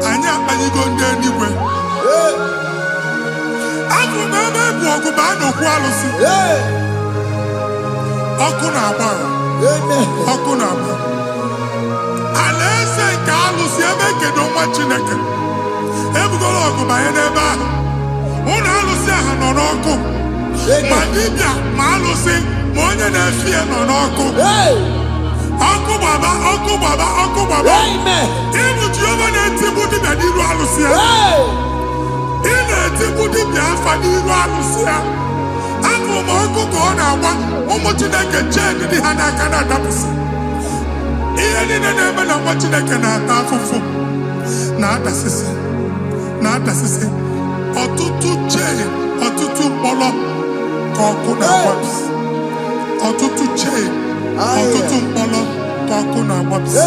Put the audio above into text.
anyị akpanyigo ndị eluigwe. Afọ m ebe bụ ọgụ baa n'okwu alụsị. Ọkụ na-agba, ọkụ na-agba. Alaeze nke alụsị ebe ekedo nwa Chineke ebugoro ọgụ banye n'ebe ahụ. Ụlọ alụsị ahụ nọ n'ọkụ, ma dibịa ma alụsị ma onye na-efi ya nọ n'ọkụ. Ọkụ gbaba, ọkụ gbaba, ọkụ gbaba. Ịbụ Jehova na-etigbu dibịa n'iru alụsị ya. Ị na-etigbu dibịa afa n'iru alụsị ya. Afọ m ọkụ ka ọ na-agba ụmụ Chineke chee ndị ha n'aka na-adapụsị. Ihe niile na-eme na nwa Chineke na-ata afụfụ na-adasịsị. Ọtụtụ chee, ọtụtụ mkpọrọ ka ọkụ na-agbapụsị. Ọtụtụ chee, ọtụtụ mkpọrọ ka ọkụ na-agbapụsị.